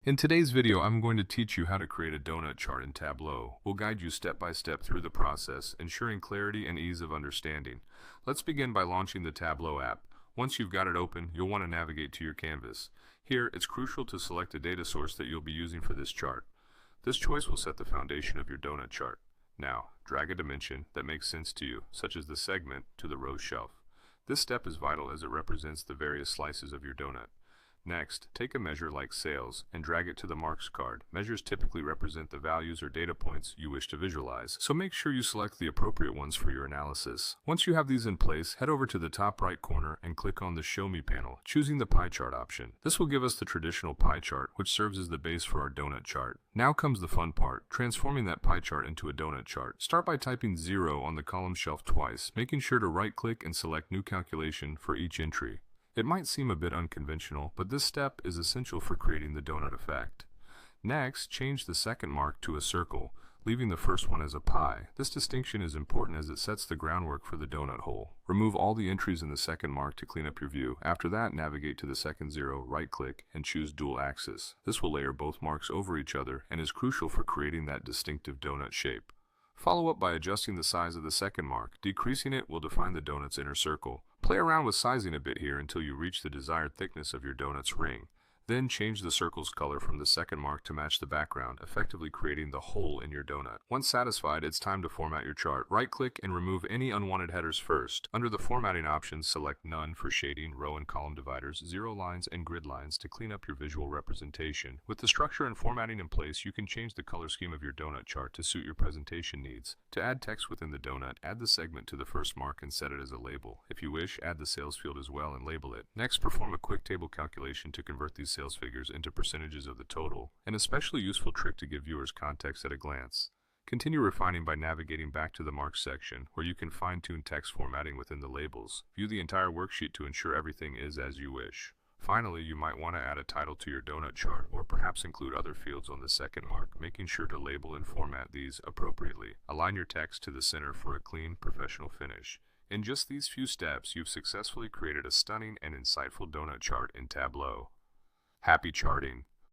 In today's video, I'm going to teach you how to create a donut chart in Tableau. We'll guide you step by step through the process, ensuring clarity and ease of understanding. Let's begin by launching the Tableau app. Once you've got it open, you'll want to navigate to your canvas. Here, it's crucial to select a data source that you'll be using for this chart. This choice will set the foundation of your donut chart. Now, drag a dimension that makes sense to you, such as the segment, to the row shelf. This step is vital as it represents the various slices of your donut. Next, take a measure like sales and drag it to the marks card. Measures typically represent the values or data points you wish to visualize, so make sure you select the appropriate ones for your analysis. Once you have these in place, head over to the top right corner and click on the Show Me panel, choosing the pie chart option. This will give us the traditional pie chart, which serves as the base for our donut chart. Now comes the fun part, transforming that pie chart into a donut chart. Start by typing 0 on the column shelf twice, making sure to right-click and select New Calculation for each entry. It might seem a bit unconventional, but this step is essential for creating the donut effect. Next, change the second mark to a circle, leaving the first one as a pie. This distinction is important as it sets the groundwork for the donut hole. Remove all the entries in the second mark to clean up your view. After that, navigate to the second 0, right-click, and choose Dual Axis. This will layer both marks over each other and is crucial for creating that distinctive donut shape. Follow up by adjusting the size of the second mark. Decreasing it will define the donut's inner circle. Play around with sizing a bit here until you reach the desired thickness of your donut's ring. Then change the circle's color from the second mark to match the background, effectively creating the hole in your donut. Once satisfied, it's time to format your chart. Right-click and remove any unwanted headers first. Under the formatting options, select None for shading, row and column dividers, zero lines, and grid lines to clean up your visual representation. With the structure and formatting in place, you can change the color scheme of your donut chart to suit your presentation needs. To add text within the donut, add the segment to the first mark and set it as a label. If you wish, add the sales field as well and label it. Next, perform a quick table calculation to convert these sales figures into percentages of the total, an especially useful trick to give viewers context at a glance. Continue refining by navigating back to the Marks section, where you can fine-tune text formatting within the labels. View the entire worksheet to ensure everything is as you wish. Finally, you might want to add a title to your donut chart, or perhaps include other fields on the second mark, making sure to label and format these appropriately. Align your text to the center for a clean, professional finish. In just these few steps, you've successfully created a stunning and insightful donut chart in Tableau. Happy charting!